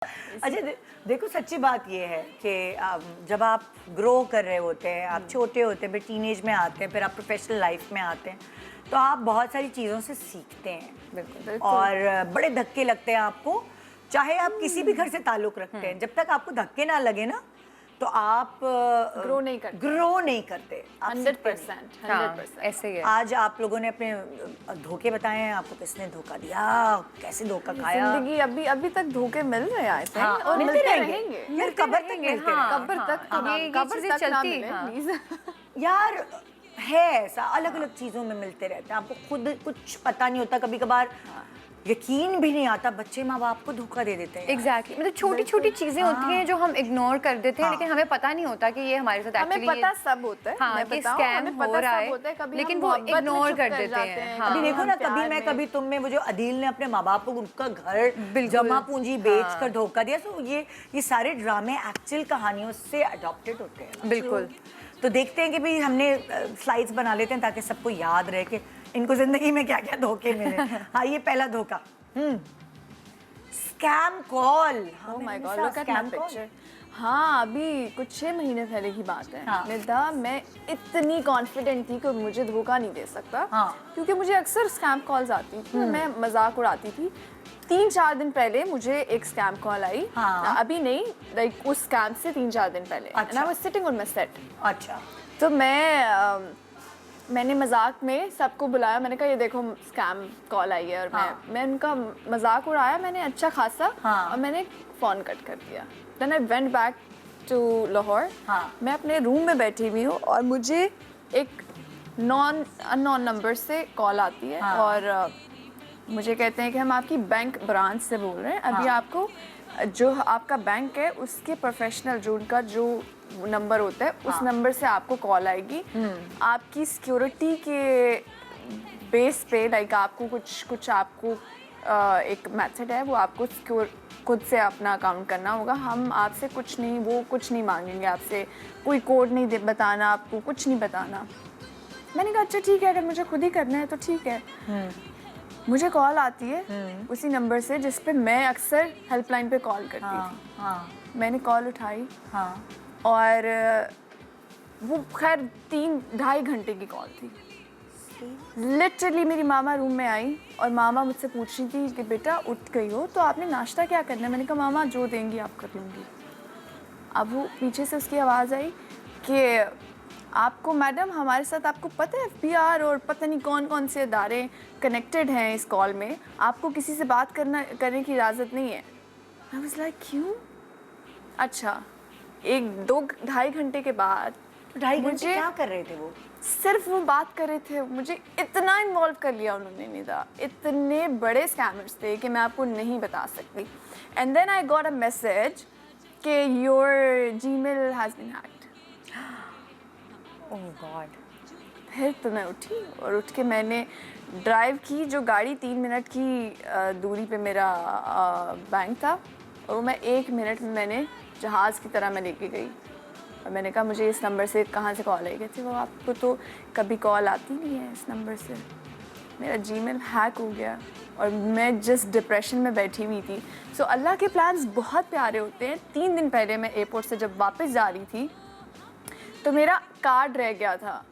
अच्छा देखो सच्ची बात ये है कि जब आप ग्रो कर रहे होते हैं, आप छोटे होते हैं, फिर टीनेज में आते हैं, फिर आप प्रोफेशनल लाइफ में आते हैं, तो आप बहुत सारी चीज़ों से सीखते हैं। बिल्कुल बिल्कुल। और बड़े धक्के लगते हैं आपको, चाहे आप किसी भी घर से ताल्लुक़ रखते हैं, जब तक आपको धक्के ना लगे ना तो आप ग्रो नहीं करते। आप 100%। हाँ, ऐसे ही है। आज आप लोगों ने अपने धोखे बताए हैं, आपको किसने धोखा दिया, कैसे धोखा खाया। जिंदगी अभी तक धोखे मिल रहे हैं हाँ, और मिलते रहेंगे यार, कब्र तक मिलते हाँ, रहेंगे। कब्र तक ये कब्र चीजें तक ना चलती मिले हाँ। प्लीज। यार है ऐसा, अलग अलग चीजों में मिलते रहते हैं, आपको खुद कुछ पता नहीं होता, कभी कभार यकीन भी नहीं आता, बच्चे माँ बाप को धोखा दे देते हैं। एग्जैक्टली मतलब छोटी छोटी चीजें होती हैं जो हम इग्नोर कर देते हैं, लेकिन हमें पता नहीं होता कि ये हमारे साथ हमें एक्चुअली पता सब होता है, हाँ, कि स्कैम हो रहा है, लेकिन वो इग्नोर कर देते हैं। हाँ, अभी देखो ना, कभी मैं कभी तुम में, वो जो अदील ने अपने माँ बाप को उनका घर जमा पूंजी बेच कर धोखा दिया, तो ये सारे ड्रामे एक्चुअल कहानियों से अडॉप्टेड होते हैं। बिल्कुल। तो देखते हैं कि भाई हमने स्लाइड्स बना लेते हैं ताकि सबको याद रहे कि इनको जिंदगी में क्या क्या धोखे मिले। हाँ, ये पहला धोखा, scam call. Oh my God, look at my picture. हाँ, अभी कुछ 6 महीने पहले की बात है। हाँ। निदा, मैं इतनी कॉन्फिडेंट थी कि मुझे धोखा नहीं दे सकता। हाँ। क्योंकि मुझे अक्सर स्कैम कॉल्स आती थी, मैं मजाक उड़ाती थी। 3-4 दिन पहले मुझे एक स्कैम कॉल आई। हाँ। अभी नहीं, लाइक उस स्कैम से 3-4 दिन पहले। And I was sitting on my set. अच्छा। तो मैंने मजाक में सबको बुलाया, मैंने कहा ये देखो स्कैम कॉल आई है, और मैं उनका मजाक उड़ाया मैंने अच्छा खासा। हाँ। और मैंने फ़ोन कट कर दिया। Then I went back to Lahore. हाँ। मैं अपने रूम में बैठी हुई हूँ और मुझे एक अननोन नंबर से कॉल आती है। हाँ। और मुझे कहते हैं कि हम आपकी बैंक ब्रांच से बोल रहे हैं, अभी हाँ। आपको जो आपका बैंक है उसके प्रोफेशनल जो उनका जो नंबर होता है उस नंबर से आपको कॉल आएगी। आपकी सिक्योरिटी के बेस पे, लाइक आपको कुछ आपको एक मेथड है, वो आपको सिक्योर खुद से अपना अकाउंट करना होगा। हम आपसे कुछ नहीं मांगेंगे, आपसे कोई कोड नहीं बताना, आपको कुछ नहीं बताना। मैंने कहा अच्छा ठीक है, अगर मुझे खुद ही करना है तो ठीक है। मुझे कॉल आती है उसी नंबर से जिस पे मैं अक्सर हेल्पलाइन पे कॉल करती थी। हाँ। मैंने कॉल उठाई। हाँ। और वो खैर 3-2.5 घंटे की कॉल थी। लिटरली मेरी मामा रूम में आई और मामा मुझसे पूछ रही थी कि बेटा उठ गई हो तो आपने नाश्ता क्या करना है। मैंने कहा मामा जो देंगी आप कर लूँगी। अब वो पीछे से उसकी आवाज़ आई कि आपको मैडम, हमारे साथ आपको पता है FBR और पता नहीं कौन कौन से इदारे कनेक्टेड हैं इस कॉल में, आपको किसी से बात करने की इजाज़त नहीं है। आई वाज लाइक क्यों? अच्छा, 1-2-2.5 घंटे के बाद 2.5 घंटे क्या कर रहे थे वो? सिर्फ वो बात कर रहे थे। मुझे इतना इन्वॉल्व कर लिया उन्होंने निदा, इतने बड़े स्कैमर्स थे कि मैं आपको नहीं बता सकती। And then I got a message कि your Gmail has been hacked. Oh God. फिर तो मैं उठी और उठ के मैंने ड्राइव की, जो गाड़ी 3 मिनट की दूरी पे मेरा बैंक था, और वो मैं 1 मिनट में मैंने जहाज़ की तरह मैं लेके गई। और मैंने कहा मुझे इस नंबर से कहाँ से कॉल आई? कहती वो आपको तो कभी कॉल आती नहीं है इस नंबर से। मेरा जीमेल हैक हो गया और मैं जिस डिप्रेशन में बैठी हुई थी। सो अल्लाह के प्लान्स बहुत प्यारे होते हैं। 3 दिन पहले मैं एयरपोर्ट से जब वापस जा रही थी तो मेरा कार्ड रह गया था।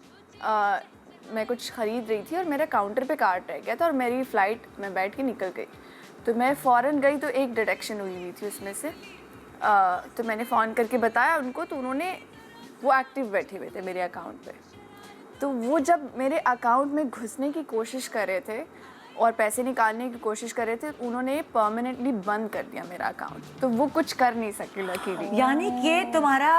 मैं कुछ ख़रीद रही थी और मेरे काउंटर पे कार्ड रह गया था और मेरी फ़्लाइट में बैठ के निकल गई। तो मैं फ़ौरन गई तो एक डिटेक्शन हुई थी उसमें से। तो मैंने फ़ोन करके बताया उनको, तो उन्होंने वो एक्टिव बैठे हुए थे मेरे अकाउंट पे। तो वो जब मेरे अकाउंट में घुसने की कोशिश कर रहे थे और पैसे निकालने की कोशिश कर रहे थे, उन्होंने परमानेंटली बंद कर दिया मेरा अकाउंट। तो वो कुछ कर नहीं सके लकीली। यानी कि तुम्हारा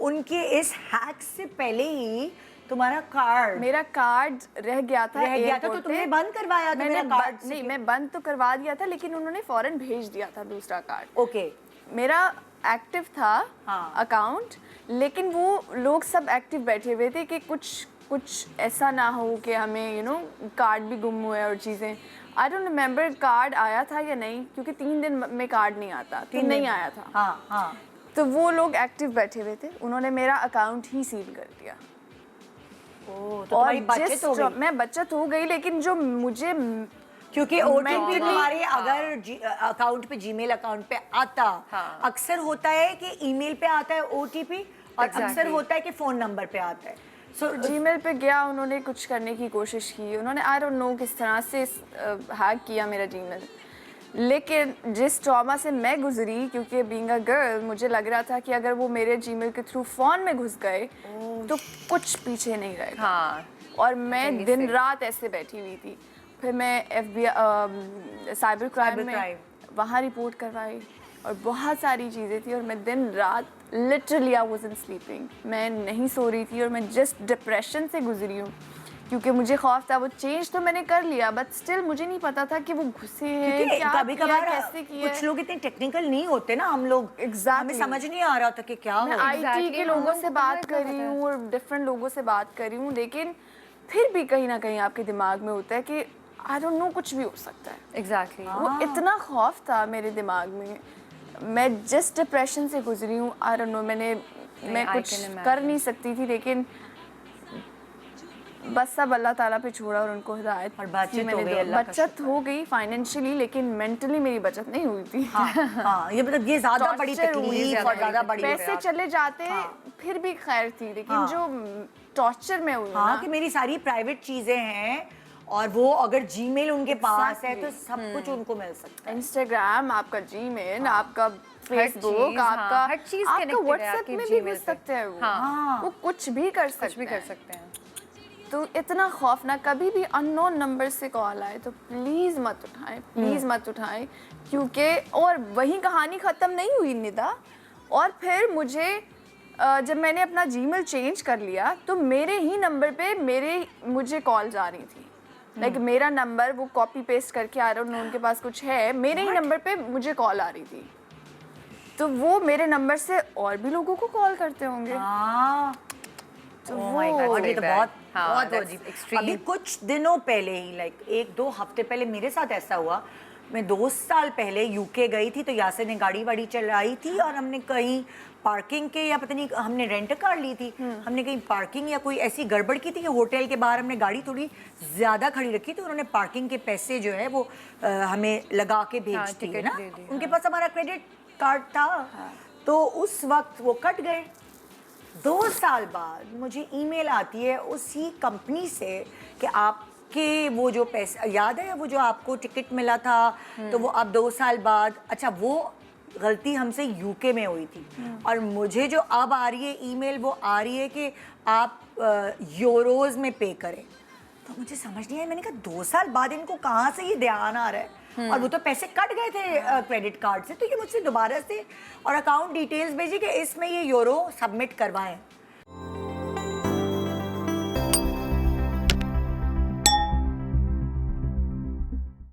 उनके इस हैक से पहले ही तुम्हारा मेरा कार्ड रह गया था तो तुमने बंद करवाया? मैंने नहीं, मैं बंद तो करवा दिया था, लेकिन उन्होंने फ़ौरन भेज दिया था दूसरा कार्ड। ओके। मेरा एक्टिव था हाँ। अकाउंट, लेकिन वो लोग सब एक्टिव बैठे हुए थे कि कुछ ऐसा ना हो कि हमें कार्ड भी गुम हुए और चीज़ें। आई डोंट रिमेंबर कार्ड आया था या नहीं, क्योंकि 3 दिन में कार्ड नहीं आता, 3 नहीं आया था। हाँ हाँ। तो वो लोग एक्टिव बैठे हुए थे, उन्होंने मेरा अकाउंट ही सील कर दिया। तो तुम्हारी बचत हो गई। मैं बचत हो गई, लेकिन जो मुझे क्योंकि ओटीपी Mentally, तुम्हारे अगर अकाउंट पे जीमेल अकाउंट पे आता, अक्सर होता है कि ईमेल पे आता है ओटीपी और अक्सर होता है कि फोन नंबर पे आता है। सो जीमेल पे गया, उन्होंने कुछ करने की कोशिश की, उन्होंने आई डोंट नो किस तरह से हैक किया मेरा जीमेल। लेकिन जिस ट्रॉमा से मैं गुजरी, क्योंकि बीइंग अ गर्ल मुझे लग रहा था कि अगर वो मेरे जीमेल के थ्रू फ़ोन में घुस गए तो कुछ पीछे नहीं रहेगा। हाँ, और मैं दिन रात ऐसे बैठी हुई थी। फिर मैं FBI साइबर क्राइम में वहाँ रिपोर्ट करवाई और बहुत सारी चीज़ें थी, और मैं दिन रात लिटरली आई वाज़न्ट स्लीपिंग, मैं नहीं सो रही थी, और मैं जस्ट डिप्रेशन से गुजरी हूँ क्योंकि मुझे खौफ था। वो चेंज तो मैंने कर लिया, बट स्टिल मुझे नहीं पता था कि वो घुसे हैं, क्या कभी किया, कभार कैसे किया। कुछ लोग इतने टेक्निकल नहीं होते ना, हम लोग हमें समझ नहीं आ रहा था कि क्या मैं हो। IT के लोगों से बात कर रही हूँ और डिफरेंट लोगों से बात कर रही हूँ, लेकिन फिर भी कहीं ना कहीं आपके दिमाग में होता है कि आई डोंट नो, कुछ भी हो सकता है। एग्जैक्टली। वो इतना खौफ था मेरे दिमाग में, मैं जिस डिप्रेशन से गुजरी हूँ, आई डोंट नो, मैं I कुछ can imagine. कर नहीं सकती थी, लेकिन बस सब अल्लाह ताला पे छोड़ा और उनको हिदायत और बचत की। हो मैंने गई, अल्लाह का बचत हो गई फाइनेंशियली, लेकिन मेंटली मेरी बचत नहीं हुई थी। हाँ, ये मतलब ये ज्यादा बड़ी Torture हुई, तकलीफ और ज्यादा बड़ी पैसे चले जाते फिर भी खैर थी, लेकिन जो टॉर्चर में हुई हाँ ना, कि मेरी सारी प्राइवेट चीजें हैं और वो अगर जीमेल उनके पास है तो सब कुछ उनको मिल सकता है। इंस्टाग्राम, आपका जीमेल, आपका फेसबुक, चीज़, आपका हर चीज़ आपका connected है व्हाट्सएप आपकी में भी Gmail घुस पे। सकते हैं हाँ। वो कुछ भी कर सकते कुछ भी कर हैं। सकते हैं। तो इतना खौफनाक, कभी भी अननोन नंबर से कॉल आए तो प्लीज़ मत उठाएं, प्लीज़ मत उठाएं, क्योंकि और वही कहानी ख़त्म नहीं हुई निदा। और फिर जब मैंने अपना जीमेल चेंज कर लिया तो मेरे ही नंबर पे मुझे कॉल जा रही थी। लाइक मेरा नंबर वो कॉपी पेस्ट करके, आ रहा हूँ, उनके पास कुछ है, मेरे ही नंबर पे मुझे कॉल आ रही थी। तो वो मेरे नंबर से और भी लोगों को कॉल करते होंगे। हाँ, तो oh वो my God, ये तो बहुत हाँ, बहुत that's अजीब। extreme. अभी कुछ दिनों पहले ही, लाइक 1-2 हफ्ते पहले मेरे साथ ऐसा हुआ। मैं 2 साल पहले यूके गई थी, तो यासिर ने गाड़ी वाड़ी चलाई थी और हमने कहीं पार्किंग के, या पता नहीं हमने रेंट कार ली थी, हमने कहीं पार्किंग या कोई ऐसी गड़बड़ की थी कि होटल के बाहर हमने गाड़ी थोड़ी ज़्यादा खड़ी रखी थी। उन्होंने पार्किंग के पैसे जो है वो हमें लगा के भेज दी है टिकट ना, दे दी, उनके पास हमारा क्रेडिट कार्ड था। तो उस वक्त वो कट गए। 2 साल बाद मुझे ईमेल आती है उसी कंपनी से कि आपके वो जो पैसे, याद है वो जो आपको टिकट मिला था, तो वो अब 2 साल बाद, अच्छा वो गलती हमसे यूके में हुई थी, और मुझे जो अब आ रही है ईमेल वो आ रही है कि आप यूरोज में पे करें। तो मुझे समझ नहीं आया, मैंने कहा 2 साल बाद इनको कहाँ से ये ध्यान आ रहा है, और वो तो पैसे कट गए थे क्रेडिट कार्ड से, तो ये मुझसे दोबारा से और अकाउंट डिटेल्स भेजी कि इसमें ये यूरो सबमिट करवाएं।